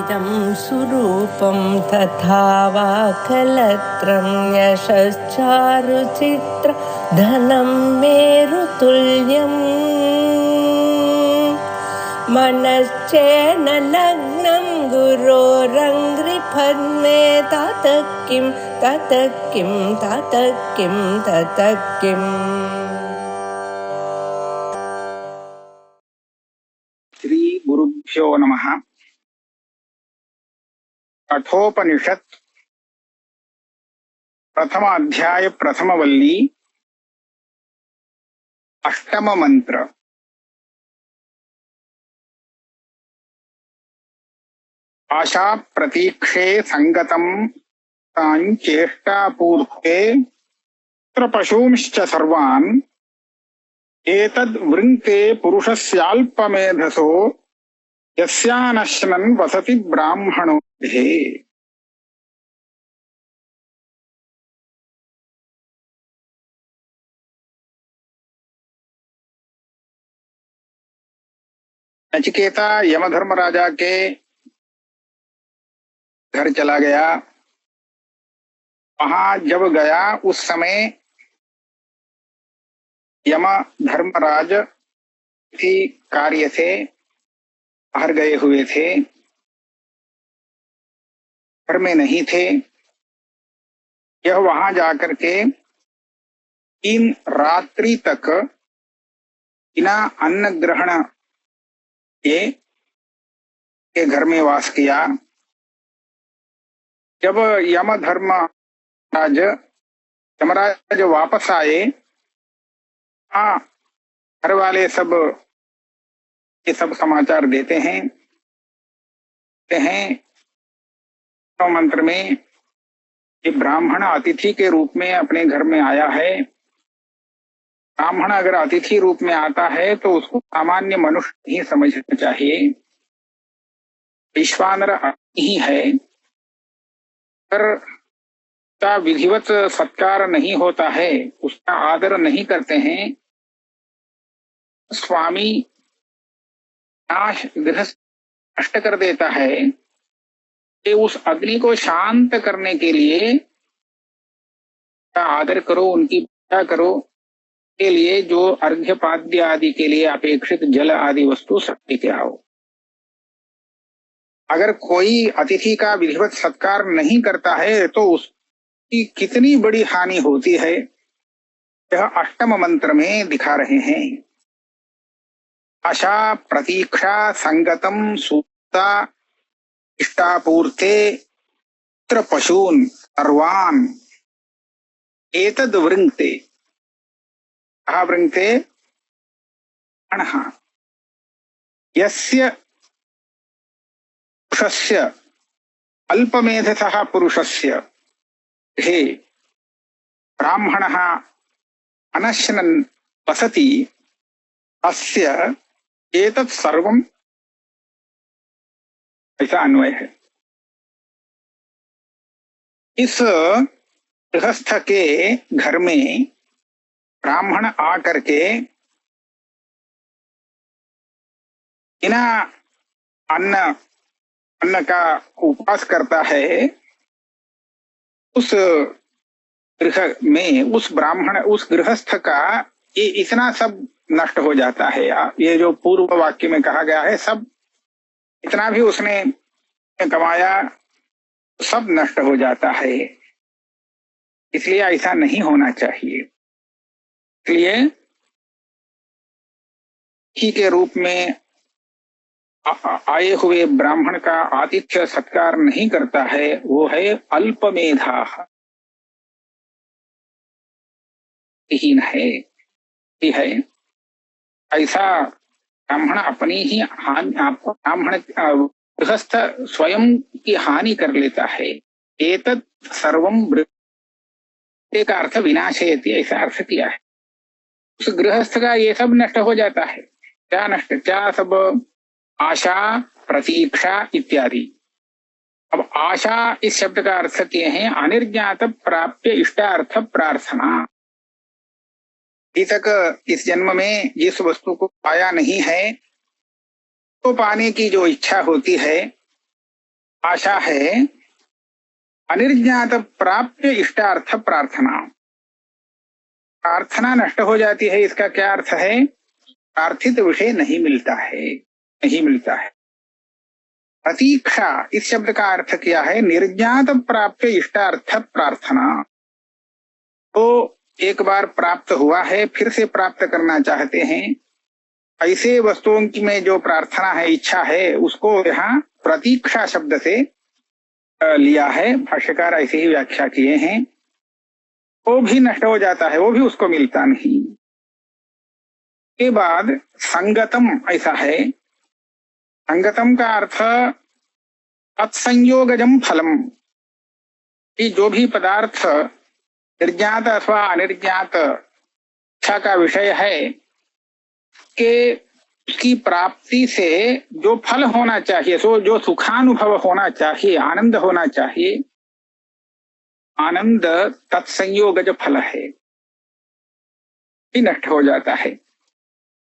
इदं सुरूपं तथा वा कलत्रं यशश्चारुचित्र धनं मेरुतुल्यम् मनश्चेन लग्नं गुरोरङ्घ्रिपद्मे ततः किं ततः किं ततः किं ततः किम्। श्री गुरुभ्यो नमः। कठोपनिषत् प्रथम अध्याय प्रथम वल्ली अष्टम मंत्र। आशा प्रतीक्षे संगतम चेष्टापूर्ते त्र पशूंश्च सर्वान् एतद् वृङ्क्ते पुरुषस्याल्पमेधसो यस्यानश्नन् वसति ब्राह्मणो देहे। नचिकेता यमधर्मराजा के घर चला गया। वहां जब गया उस समय यम धर्मराज किसी कार्य से बाहर गए हुए थे, घर में नहीं थे। यह वहां जाकर के 3 रात्रि तक बिना अन्न ग्रहण के घर में वास किया। जब यमराज वापस आए, घर वाले सब ये सब समाचार देते हैं मंत्र में कि ब्राह्मण अतिथि के रूप में अपने घर में आया है। ब्राह्मण अगर अतिथि रूप में आता है तो उसको सामान्य मनुष्य नहीं समझना चाहिए, वैश्वानर ही है। अगर उसका विधिवत सत्कार नहीं होता है, उसका आदर नहीं करते हैं, स्वामी गृहस्थ नष्ट कर देता है। कि उस अग्नि को शांत करने के लिए आदर करो, उनकी पूजा करो, के लिए जो अर्घ्यपाद्य आदि के लिए अपेक्षित जल आदि वस्तु सब लेके आओ। अगर कोई अतिथि का विधिवत सत्कार नहीं करता है तो उसकी कितनी बड़ी हानि होती है, यह अष्टम मंत्र में दिखा रहे हैं। आशा प्रतीक्षा संगतम सूता इष्टापूर्ते त्र पशून् सर्वान् एतद् वृङ्क्ते। कहा वृङ्क्ते? अणः यस्य पुरुषस्य अल्पमेधसः पुरुषस्य हे ब्राह्मणः अनश्नन् वसति अस्य एतत् सर्वम्। ऐसा अन्वय है। इस गृहस्थ के घर में ब्राह्मण आकर के बिना अन्न का उपवास करता है, उस गृह में उस गृहस्थ का ये इतना सब नष्ट हो जाता है। ये जो पूर्व वाक्य में कहा गया है, सब इतना भी उसने कमाया सब नष्ट हो जाता है। इसलिए ऐसा नहीं होना चाहिए। इसलिए ही के रूप में आए हुए ब्राह्मण का आतिथ्य सत्कार नहीं करता है, वो है अल्पमेधा, हीन है। ऐसा ब्राह्मण अपनी ही ब्राह्मण गृहस्थ स्वयं की हानि कर लेता है। एतत् सर्वं वृत्ते का अर्थ विनाशयति, ऐसा अर्थ किया है। उस गृहस्थ का ये सब नष्ट हो जाता है। क्या नष्ट? क्या सब? आशा प्रतीक्षा इत्यादि। अब आशा इस शब्द का अर्थ किए हैं अनिर्ज्ञात प्राप्य इष्टार्थ प्रार्थना। अभी तक इस जन्म में जिस वस्तु को पाया नहीं है तो पाने की जो इच्छा होती है, आशा है अनिर्ज्ञात प्राप्य इष्टार्थ प्रार्थना। प्रार्थना नष्ट हो जाती है, इसका क्या अर्थ है? प्रार्थित विषय नहीं मिलता है, नहीं मिलता है। प्रतीक्षा इस शब्द का अर्थ क्या है? निर्ज्ञात प्राप्य इष्टार्थ प्रार्थना। तो एक बार प्राप्त हुआ है, फिर से प्राप्त करना चाहते हैं, ऐसे वस्तुओं में जो प्रार्थना है, इच्छा है, उसको यहाँ प्रतीक्षा शब्द से लिया है। भाष्यकार ऐसे ही व्याख्या किए हैं। वो भी नष्ट हो जाता है, वो भी उसको मिलता नहीं। के बाद संगतम ऐसा है। संगतम का अर्थ तत्संयोगजम फलम, कि जो भी पदार्थ निर्ज्ञात अथवा अनिर्ज्ञात इच्छा का विषय है कि उसकी प्राप्ति से जो फल होना चाहिए, सो जो सुखानुभव होना चाहिए, आनंद होना चाहिए, आनंद तत्संयोगज फल है, ही नष्ट हो जाता है।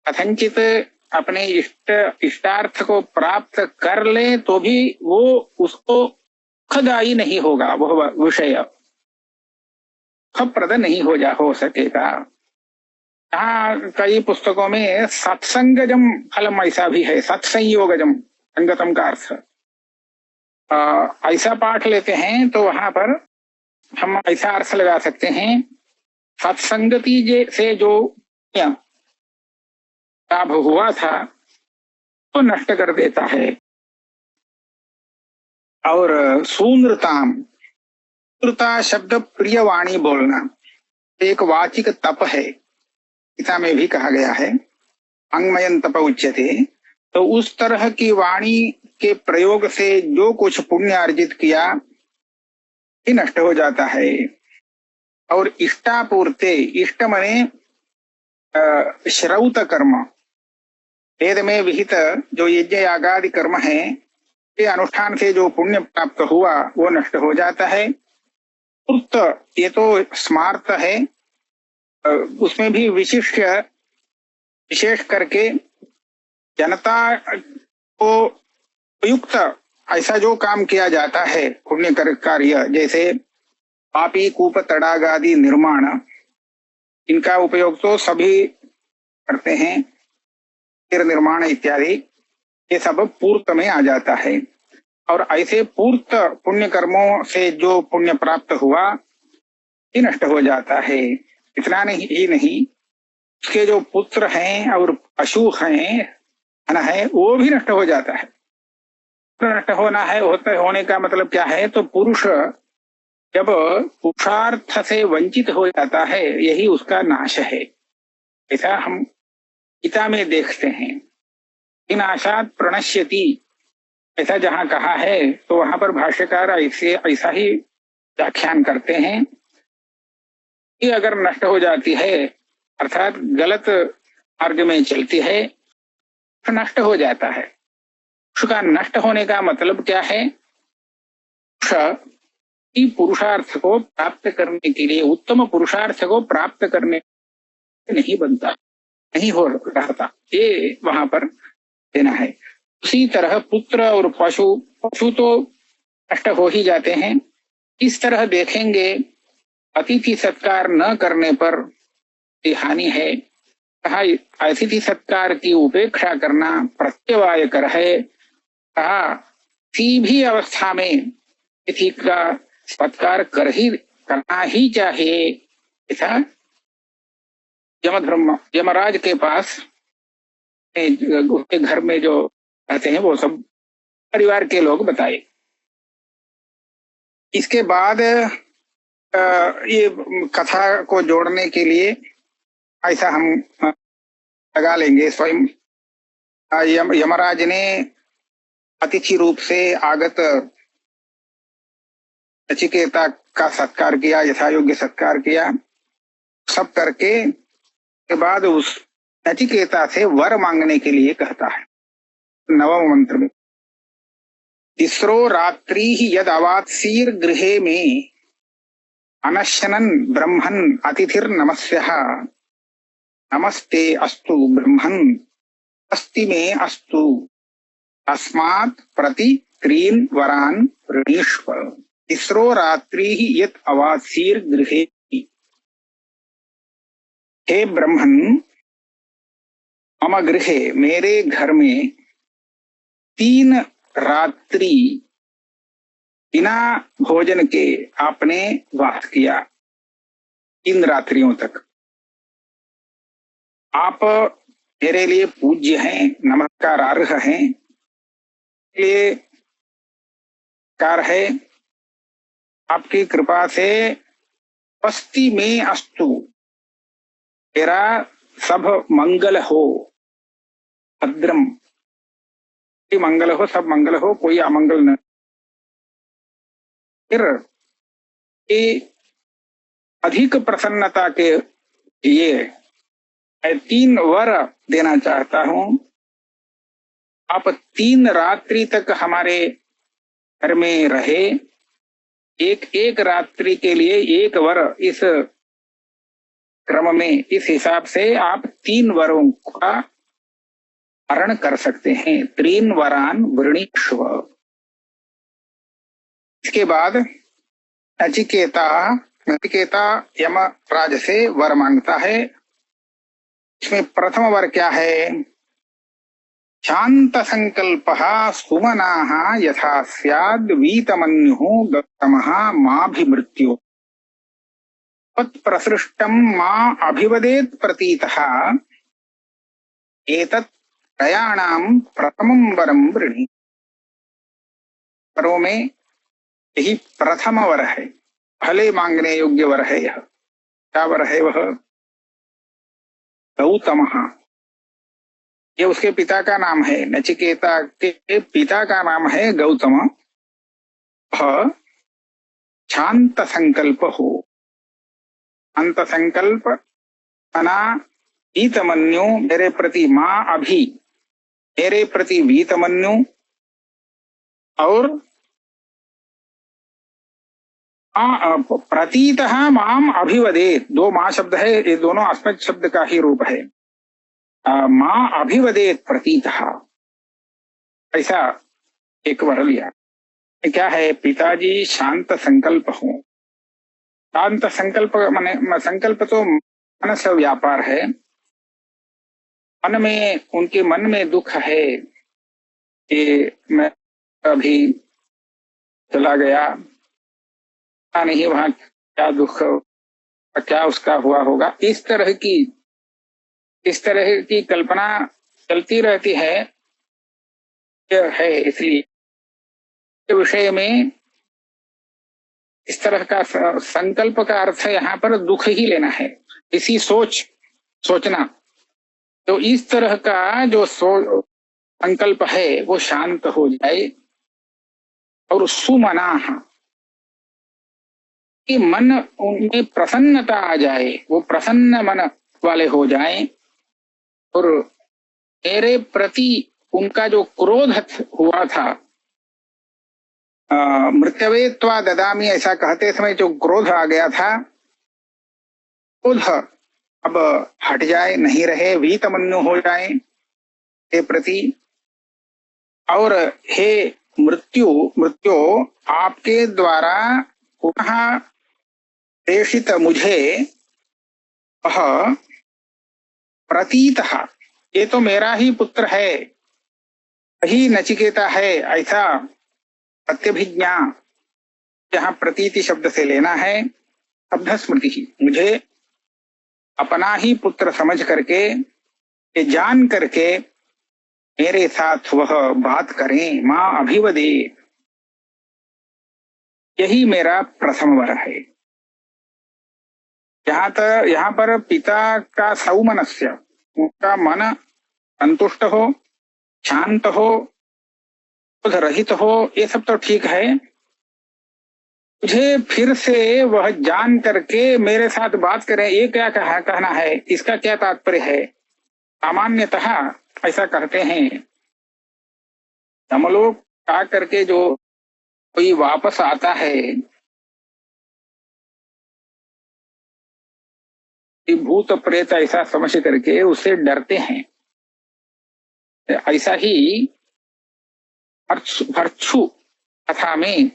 कथनचित अपने इष्टार्थ को प्राप्त कर ले तो भी वो उसको सुखदायी नहीं होगा, वह विषय सुखप्रद नहीं हो सकेगा। यहाँ कई पुस्तकों में सत्संगजम फलम ऐसा भी है, सत्संयोगजम, संगतम का अर्थ। ऐसा पाठ लेते हैं तो वहां पर हम ऐसा अर्थ लगा सकते हैं, सत्संगति से जो लाभ हुआ था तो नष्ट कर देता है। और सूनृताम, सूनृता शब्द प्रियवाणी बोलना, एक वाचिक तप है, गीता में भी कहा गया है, अंगमयन तप उच्यते। तो उस तरह की वाणी के प्रयोग से जो कुछ पुण्य अर्जित किया ही नष्ट हो जाता है। और इष्टापूर्ते, इष्ट मने श्रौत कर्म, वेद में विहित जो यज्ञ यागादि कर्म है, के अनुष्ठान से जो पुण्य प्राप्त हुआ वो नष्ट हो जाता है। पूर्त, ये तो स्मार्त है, उसमें भी विशेष करके जनता को उपयुक्त ऐसा जो काम किया जाता है, पुण्य कार्य, जैसे पापी कूप तड़ाग आदि निर्माण, इनका उपयोग तो सभी करते हैं, निर्माण इत्यादि, ये सब पूर्त में आ जाता है। और ऐसे पूर्त पुण्य कर्मों से जो पुण्य प्राप्त हुआ ये नष्ट हो जाता है। इतना ही नहीं, उसके जो पुत्र हैं और पशु हैं, है वो भी नष्ट हो जाता है। नष्ट होना है, होने का मतलब क्या है? तो पुरुष जब पुरुषार्थ से वंचित हो जाता है, यही उसका नाश है। ऐसा हम गीता में देखते हैं, विनाशात् प्रणश्यति, ऐसा जहां कहा है तो वहां पर भाष्यकार ऐसा ही व्याख्यान करते हैं कि अगर नष्ट हो जाती है, अर्थात गलत मार्ग में चलती है, तो नष्ट हो जाता है। उसका नष्ट होने का मतलब क्या है? पुरुषार्थ को प्राप्त करने के लिए, उत्तम पुरुषार्थ को प्राप्त करने नहीं बनता, नहीं हो रहता, ये वहां पर देना है। उसी तरह पुत्र और पशु तो नष्ट हो ही जाते हैं। इस तरह देखेंगे, अतिथि सत्कार न करने पर हानि है। कहा अतिथि सत्कार की उपेक्षा करना प्रत्यवाय कर है। कहा किसी भी अवस्था में अतिथि का सत्कार करना ही चाहिए। ऐसा यमराज के पास उसके घर में जो रहते हैं वो सब परिवार के लोग बताए। इसके बाद ये कथा को जोड़ने के लिए ऐसा हम लगा लेंगे, स्वयं यमराज ने अतिथि रूप से आगत नचिकेता का सत्कार किया, यथायोग्य सत्कार किया। सब करके के बाद उस नचिकेता से वर मांगने के लिए कहता है। नवम मंत्र में, तीसरो रात्रि यद अवात्सीर गृहे में अनशनन ब्रह्मन् अतिथिर नमस्यः नमस्ते अस्तु ब्रह्मन् अस्ति में अस्तु अस्मात् प्रति त्रीन वरान ऋणीष्व तिस्रो रात्रि यत अवासीर गृहे। हे ब्रह्मन, मम गृहे मेरे घर में 3 रात्रि बिना भोजन के आपने वास किया। 3 रात्रियों तक आप मेरे लिए पूज्य हैं, नमस्कारार्ह हैं। लिए कार है आपकी कृपा से पस्ति में अस्तु, तेरा सब मंगल हो, भद्रम मंगल हो, सब मंगल हो, कोई अमंगल न। फिर अधिक प्रसन्नता के लिए मैं 3 वर देना चाहता हूं। आप 3 रात्रि तक हमारे घर में रहे, एक एक रात्रि के लिए 1 वर, इस क्रम में, इस हिसाब से आप 3 वरों का हरण कर सकते हैं। 3 वरान वृणीष्व। इसके बाद नचिकेता यमराज से वर मांगता है। इसमें प्रथम वर क्या है? शांत संकल्पः सुमनाः यथा स्याद् वीतमन्युः गौतमः माभिमृत्यो तत्प्रसृष्टं मा अभिवदेत् प्रतीतः एतत् त्रयाणां प्रथमं वरं वृणी। वरों में यही प्रथम वर है, पहले मांगने योग्य वर है। यह क्या वर है? वह गौतमः, ये उसके पिता का नाम है। नचिकेता के पिता का नाम है गौतम। वह शांत संकल्प हो, शांत संकल्प मना वीतमन्यु, मेरे प्रति मां अभी, मेरे प्रति वीतमन्यु, और प्रतीतः माम अभिवदेत। 2 मां शब्द है, ये दोनों अस्मत् शब्द का ही रूप है। मां अभिवदेत प्रतीतः, ऐसा एक वर लिया। क्या है? पिताजी शांत संकल्प हो। शांत संकल्प माने, संकल्प तो मन से व्यापार है। मन में, उनके मन में दुख है कि मैं अभी चला गया, पता नहीं वहां क्या दुख, क्या उसका हुआ होगा। इस तरह की कल्पना चलती रहती है। इसलिए विषय में इस तरह का संकल्प का अर्थ है यहाँ पर दुख ही लेना है, इसी सोचना। तो इस तरह का जो संकल्प है वो शांत हो जाए, और सुमनाः, कि मन उनमें प्रसन्नता आ जाए, वो प्रसन्न मन वाले हो जाएं, और मेरे प्रति उनका जो क्रोध हुआ था, मृत्यवे त्वा ददामी ऐसा कहते समय जो क्रोध आ गया था, क्रोध अब हट जाए, नहीं रहे, वीतमन्यु हो जाए के प्रति। और हे मृत्यु, आपके द्वारा पुनः प्रेषित मुझे वह प्रतीतः, ये तो मेरा ही पुत्र है, वही नचिकेता है, ऐसा प्रत्यभिज्ञा जहाँ प्रतीति शब्द से लेना है। शब्द स्मृति ही, मुझे अपना ही पुत्र समझ करके, ये जान करके मेरे साथ वह बात करें, मां अभिवदे। यही मेरा प्रथम वर है। यहाँ पर पिता का सौमनस्य, उनका मन संतुष्ट हो, शांत हो, क्रोध रहित हो, ये सब तो ठीक है। मुझे फिर से वह जान करके मेरे साथ बात करें, ये क्या कहना है, इसका क्या तात्पर्य है? सामान्यतः ऐसा कहते हैं हम लोग, आ करके जो कोई वापस आता है, भूत प्रेत ऐसा समझ करके उससे डरते हैं। ऐसा ही भर्तृ कथा में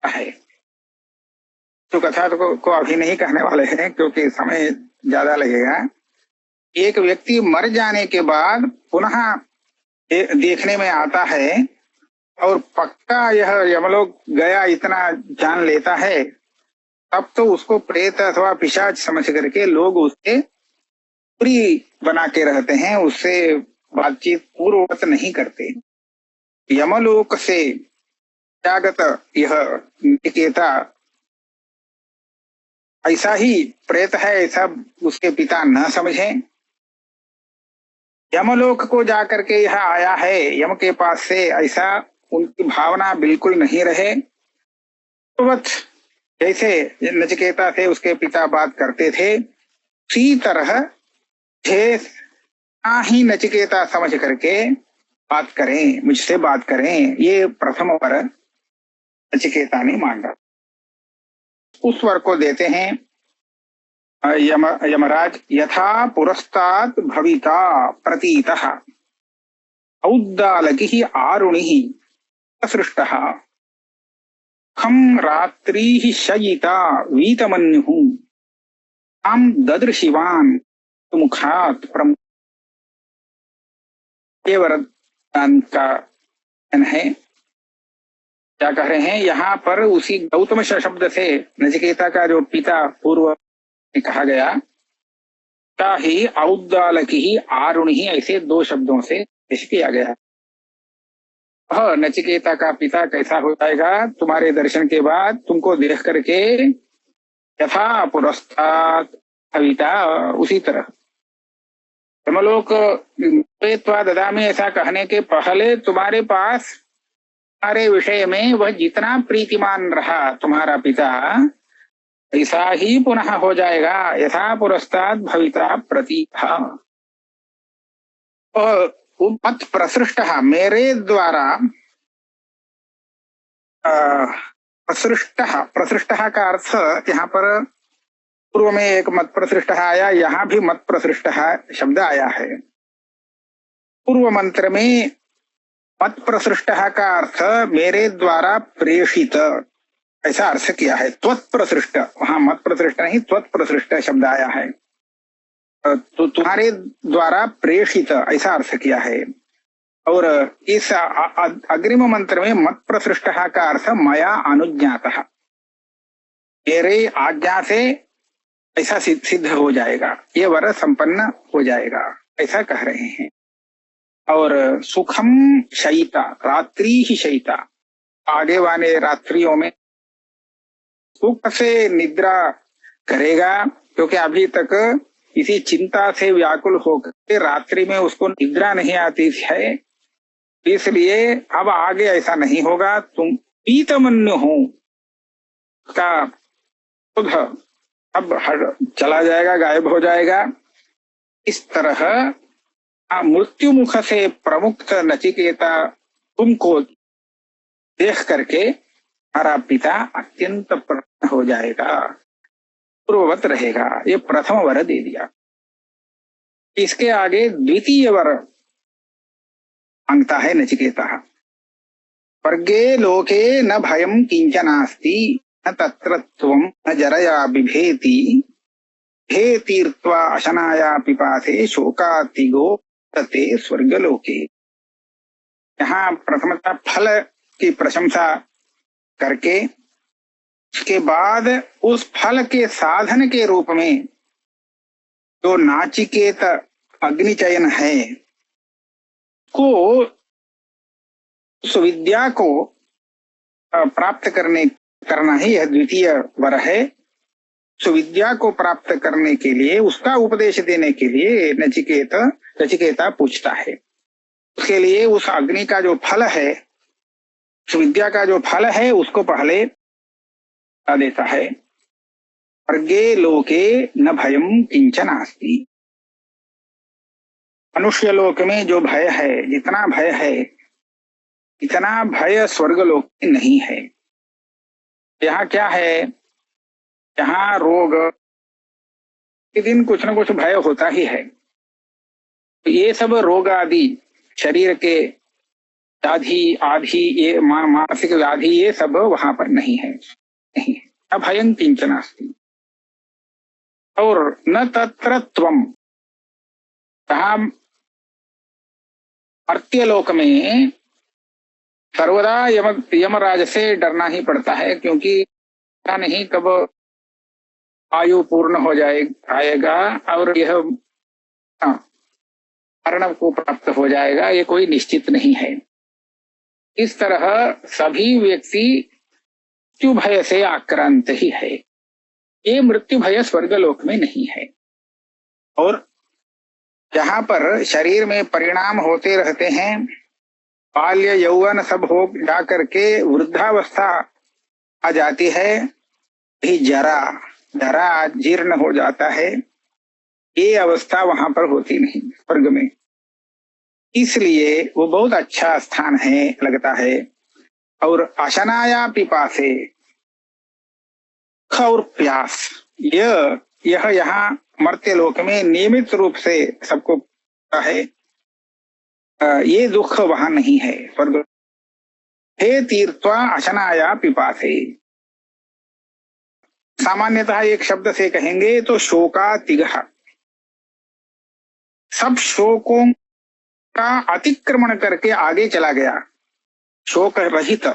है। तो कथा को अभी नहीं कहने वाले हैं क्योंकि समय ज्यादा लगेगा। एक व्यक्ति मर जाने के बाद पुनः देखने में आता है और पक्का यह यमलोक गया इतना जान लेता है, तब तो उसको प्रेत अथवा पिशाच समझ करके लोग उससे दूरी बना के रहते हैं, उससे बातचीत पूर्ववत नहीं करते। यमलोक से त्यागत यह नचिकेता ऐसा ही प्रेत है ऐसा उसके पिता न समझें। यमलोक को जाकर के यह आया है यम के पास से, ऐसा उनकी भावना बिल्कुल नहीं रहे। जैसे नचिकेता से उसके पिता बात करते थे, उसी तरह ही नचिकेता समझ करके बात करें, मुझसे बात करें। ये प्रथम वर नचिकेता ने मांगा। उस वर को देते हैं यमराज। यथा पुरस्तात् भविता प्रतीतः औद्दालकिः आरुणिः सृष्टः खम रात्रिः शयिता वीतमन्युः तां ददृशिवान् मुखात् प्रमुख। ये वरदान का है। क्या कह रहे हैं यहाँ पर, उसी गौतम शब्द से नचिकेता का जो पिता पूर्व में कहा गया का ही औद्दालकी ही आरुणि ही, ऐसे दो शब्दों से पेश किया गया। वह नचिकेता का पिता कैसा हो जाएगा तुम्हारे दर्शन के बाद, तुमको देख करके यथा पुरस्तात् भविता, उसी तरह यमलोक ददामि ऐसा कहने के पहले तुम्हारे पास तुम्हारे विषय में वह जितना प्रीतिमान रहा तुम्हारा पिता, ऐसा ही पुनः हो जाएगा। यथा पुरस्तात् भविता प्रतीतः। मत प्रसृष्ट, मेरे द्वारा प्रसृष्ट, प्रसृष्ट का अर्थ यहाँ पर पूर्व में एक मत प्रसृष्ट आया, यहाँ भी मत प्रसृष्ट शब्द आया है। पूर्व मंत्र में मत प्रसृष्ट का अर्थ मेरे द्वारा प्रेषित ऐसा अर्थ किया है। त्वत्प्रसृष्ट, वहां मत प्रसृष्ट नहीं त्वत्प्रसृष्ट शब्द आया है, तो तुम्हारे द्वारा प्रेषित ऐसा अर्थ किया है। और इस अग्रिम मंत्र में मत प्रसृष्ट का अर्थ मया अनुज्ञातः, मेरे आज्ञा से ऐसा सिद्ध हो जाएगा, ये वर संपन्न हो जाएगा, ऐसा कह रहे हैं। और सुखम शयिता, रात्रि ही शयिता, आगे वाले रात्रियों में सुख से निद्रा करेगा, क्योंकि अभी तक इसी चिंता से व्याकुल होकर रात्रि में उसको निद्रा नहीं आती है, इसलिए अब आगे ऐसा नहीं होगा। तुम पीतमन्यु हो का खुद अब चला जाएगा, गायब हो जाएगा। इस तरह मृत्यु मुख से प्रमुक्त नचिकेता तुमको देख करके हमारा पिता अत्यंत प्रसन्न हो जाएगा, पूर्ववत रहेगा। ये प्रथम वर दे दिया। इसके आगे द्वितीय वर मांगता है नचिकेता। स्वर्गे लोके न भयं किंचनास्ति न तत्र त्वं न जरया बिभेति भेतीर्त्वा अशनाया पिपासे शोकातिगो तते स्वर्गलोके। यहाँ प्रथमतः फल की प्रशंसा करके उसके बाद उस फल के साधन के रूप में जो नाचिकेत अग्निचयन है को, उस विद्या को प्राप्त करना ही यह द्वितीय वर है। उस विद्या को प्राप्त करने के लिए, उसका उपदेश देने के लिए नचिकेता पूछता है। उसके लिए उस अग्नि का जो फल है, उस विद्या का जो फल है, उसको पहले बता देता है। स्वर्गे लोके न भयं किंचन अस्ति, मनुष्य लोक में जो भय है, जितना भय है इतना भय स्वर्गलोक में नहीं है। यहाँ क्या है, यहाँ रोग के दिन कुछ न कुछ भय होता ही है। ये सब रोग आदि शरीर के व्याधि आधि ये मानसिक व्याधि ये सब वहां पर नहीं है, नहीं है। अभयं किंचन अस्ति। और न तत्र त्वम, कहा मर्त्यलोक में सर्वदा यमराज से डरना ही पड़ता है, क्योंकि पता नहीं कब आयु पूर्ण हो आएगा और यह मरण को प्राप्त हो जाएगा, ये कोई निश्चित नहीं है। इस तरह सभी व्यक्ति मृत्यु भय से आक्रांत ही है। ये मृत्यु भय स्वर्गलोक में नहीं है। और जहां पर शरीर में परिणाम होते रहते हैं, बाल्य यौवन सब हो जा करके वृद्धावस्था आ जाती है, भी जरा जरा जीर्ण हो जाता है, ये अवस्था वहां पर होती नहीं स्वर्ग में। इसलिए वो बहुत अच्छा स्थान है लगता है। और अशनाया पिपासे, भूख और प्यास, यह यहाँ मर्त्यलोक में नियमित रूप से सबको पता है, ये दुख वहां नहीं है स्वर्ग। हे तीर्थवा अशनाया पिपासे, सामान्यतः एक शब्द से कहेंगे तो शोकातिगः, सब शोकों का अतिक्रमण करके आगे चला गया। शोक रहित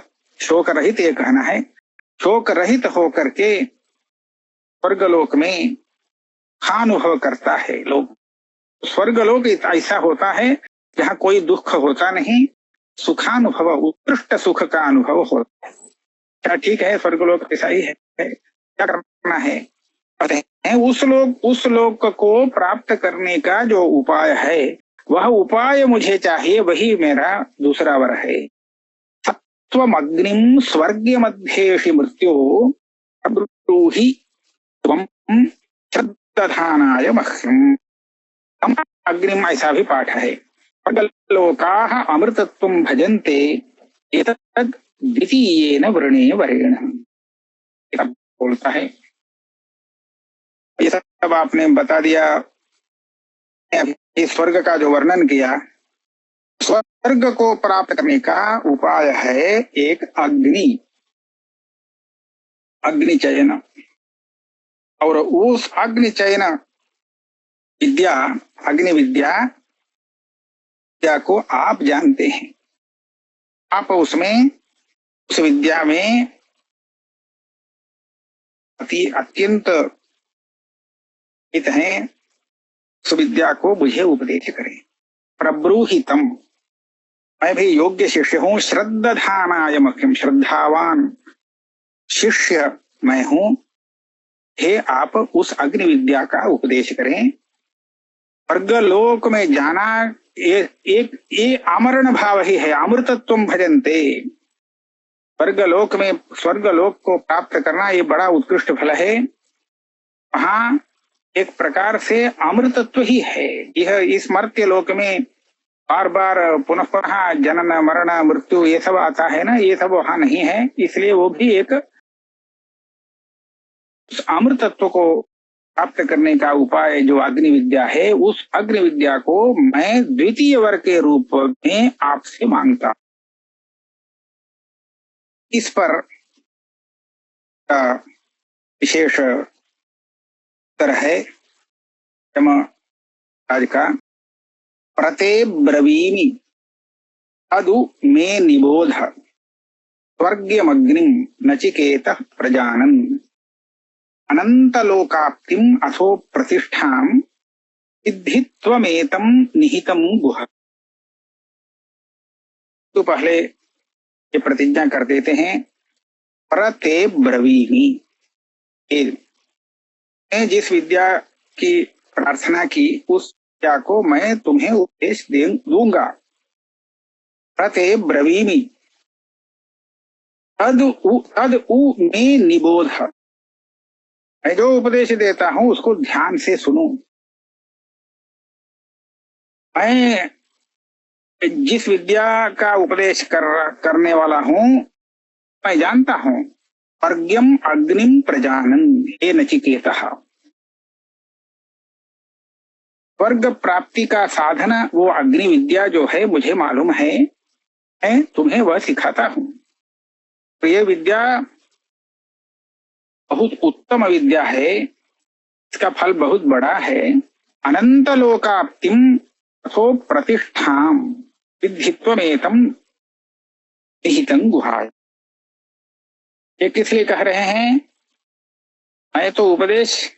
ये कहना है, शोक रहित होकर के स्वर्गलोक में अनुभव करता है लोग। स्वर्गलोक ऐसा होता है जहाँ कोई दुख होता नहीं, सुखानुभव, उत्कृष्ट सुख का अनुभव होता है। क्या ठीक है? स्वर्गलोक ऐसा ही है। क्या करना है? कहते हैं उस लोक को प्राप्त करने का जो उपाय है, वह उपाय मुझे चाहिए, वही मेरा दूसरा वर है। सत्वमग्निं स्वर्ग मध्येषि मृत्यो अब्रूहि त्वं श्रद्धानाय मह्यम्। अग्निम ऐसा भी पाठ है। स्वर्गलोकाः अमृतत्वं भजन्ते एतद् द्वितीयेन वर्णे वरेण, बोलता है। ये सब आपने बता दिया। इस स्वर्ग का जो वर्णन किया, स्वर्ग को प्राप्त करने का उपाय है एक अग्नि चयन। और उस अग्नि चयन विद्या, अग्नि विद्या को आप जानते हैं। आप उस विद्या में अत्यंत हित हैं। उस विद्या को मुझे उपदेश करें। प्रब्रूहितम, मैं भी योग्य शिष्य हूँ। श्रद्धानाय मह्यम, श्रद्धावान शिष्य मैं हूं। हे आप उस अग्नि विद्या का उपदेश करें। स्वर्गलोक में जाना ये आमरण भाव ही है। अमृतत्वम भजन्ते, स्वर्गलोक को प्राप्त करना ये बड़ा उत्कृष्ट फल है। वहां एक प्रकार से अमृतत्व ही है। यह इस मर्त्यलोक में बार बार पुनः पुनः जनन मरण मृत्यु ये सब आता है ना, ये सब वहां नहीं है। इसलिए वो भी एक अमृतत्व को प्राप्त करने का उपाय जो अग्नि विद्या है, उस अग्नि विद्या को मैं द्वितीय वर के रूप में आपसे मांगता। इस पर विशेष उत्तर है आज का। प्रते ब्रवीमि अदु मे निबोध स्वर्गमग्निं नचिकेतः प्रजानन् अनंतलोकाप्तिम अथो प्रतिष्ठाम सिद्धित्वमेतम निहितम गुह। तो पहले ये प्रतिज्ञा कर देते हैं, प्रते ब्रवीमि, मैं जिस विद्या की प्रार्थना की उस विद्या को मैं तुम्हें उपदेश दूंगा। प्रते ब्रवीमि तद उ मे निबोध, मैं जो उपदेश देता हूं उसको ध्यान से सुनो। मैं जिस विद्या का उपदेश करने वाला हूं, मैं जानता हूं। स्वर्गम अग्निम प्रजानन, हे नचिकेतः, स्वर्ग प्राप्ति का साधन वो अग्नि विद्या जो है मुझे मालूम है। मैं तुम्हें वह सिखाता हूं। तो ये विद्या बहुत उत्तम विद्या है, इसका फल बहुत बड़ा है। अनंत लोकाप्तिम अथो प्रतिष्ठाम विद्धित्वमेतम निहितं गुहाय। ये किस लिए कह रहे हैं? मैं तो उपदेश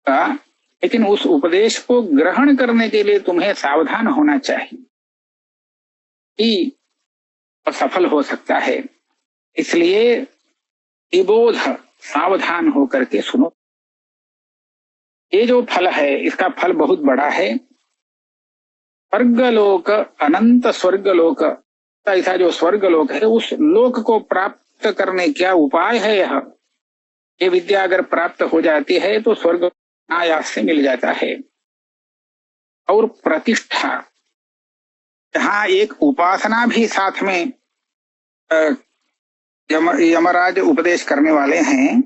का, लेकिन उस उपदेश को ग्रहण करने के लिए तुम्हें सावधान होना चाहिए कि सफल हो सकता है। इसलिए निबोध, सावधान होकर के सुनो। ये जो फल है इसका फल बहुत बड़ा है। स्वर्गलोक, अनंत स्वर्गलोक, ऐसा जो स्वर्गलोक है उस लोक को प्राप्त करने क्या उपाय है यह। ये विद्या अगर प्राप्त हो जाती है तो स्वर्ग आयास से मिल जाता है। और प्रतिष्ठा, जहाँ एक उपासना भी साथ में यमराज उपदेश करने वाले हैं,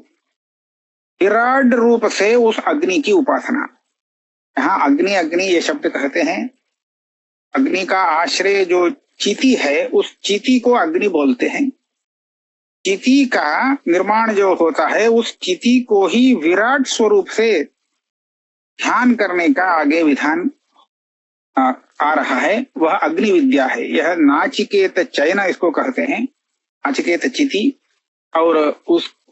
विराट रूप से उस अग्नि की उपासना। यहाँ अग्नि अग्नि ये शब्द कहते हैं। अग्नि का आश्रय जो चीती है उस चीती को अग्नि बोलते हैं। चीती का निर्माण जो होता है उस चीती को ही विराट स्वरूप से ध्यान करने का आगे विधान आ रहा है, वह अग्नि विद्या है। यह नाचिकेत चयन इसको कहते हैं, नाचिकेत चिति। और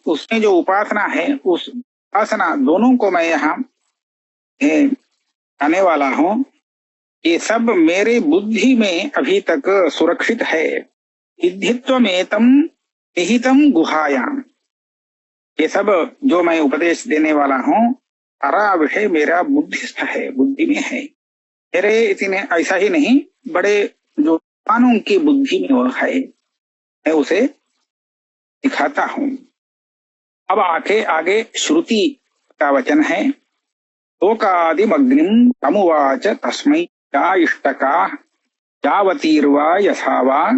उसमें जो उपासना है उस उपासना दोनों को मैं यहाँ आने वाला हूँ। ये सब मेरे बुद्धि में अभी तक सुरक्षित है। सिद्धित्वमेतम निहितम गुहायाम, ये सब जो मैं उपदेश देने वाला हूँ सारा विषय मेरा बुद्धिस्थ है, बुद्धि में है। मेरे इतने ऐसा ही नहीं, बड़े जो कानों की बुद्धि में वह है, मैं उसे दिखाता हूं। अब आगे श्रुति का वचन है। लोकादिमग्निम तमुवाच तस्मै या इष्टका यावतीर्वा यथा वा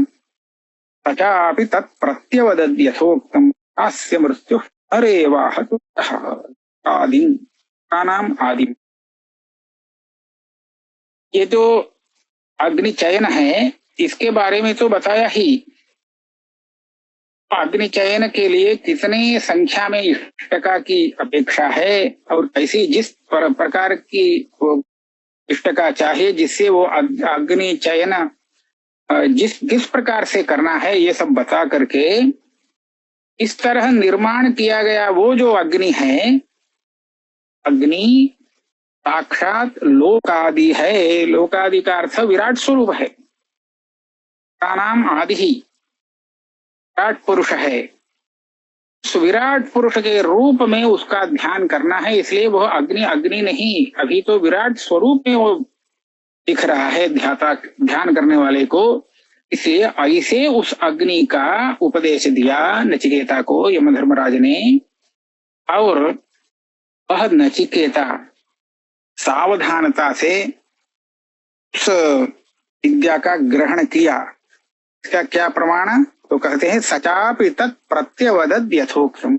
तचापि तत्प्रत्यवदद्यथोक्तम् अस्य मृत्युः अरेवाह आदिम कानाम आदिम। ये जो अग्नि चयन है इसके बारे में तो बताया ही। अग्नि चयन के लिए कितने संख्या में इष्टका की अपेक्षा है और कैसी जिस प्रकार की इष्टका चाहिए जिससे वो अग्नि चयन किस प्रकार से करना है, ये सब बता करके इस तरह निर्माण किया गया वो जो अग्नि है, अग्नि साक्षात लोकादि है। लोकादि का अर्थ विराट स्वरूप है। का नाम आदि ही विराट पुरुष है। उस विराट पुरुष के रूप में उसका ध्यान करना है। इसलिए वह अग्नि अग्नि नहीं, अभी तो विराट स्वरूप में वो दिख रहा है ध्यान करने वाले को। इसलिए ऐसे उस अग्नि का उपदेश दिया नचिकेता को यमधर्मराज ने। और वह नचिकेता सावधानता से उस विद्या का ग्रहण किया। इसका क्या प्रमाण? तो कहते हैं सचापि तत् प्रत्यवदद् यथोक्तम्।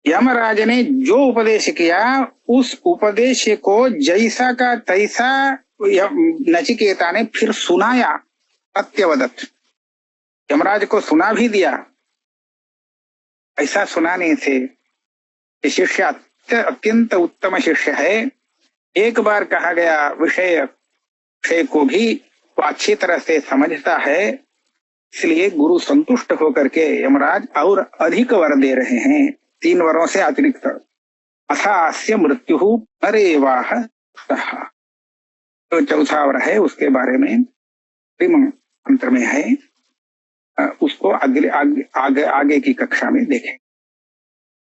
यमराज ने जो उपदेश किया उस उपदेश को जैसा का तैसा नचिकेता ने फिर सुनाया। प्रत्यवदत्, यमराज को सुना भी दिया। ऐसा सुनाने से शिष्य अत्यंत उत्तम शिष्य है। एक बार कहा गया विषय को भी वो अच्छी तरह से समझता है। इसलिए गुरु संतुष्ट होकर के यमराज और अधिक वर दे रहे हैं, 3 वरों से अतिरिक्त। अथास्य मृत्यु अरेवाह, तो चौथा वर है उसके बारे में मंत्र में है। उसको आगे की कक्षा में देखें।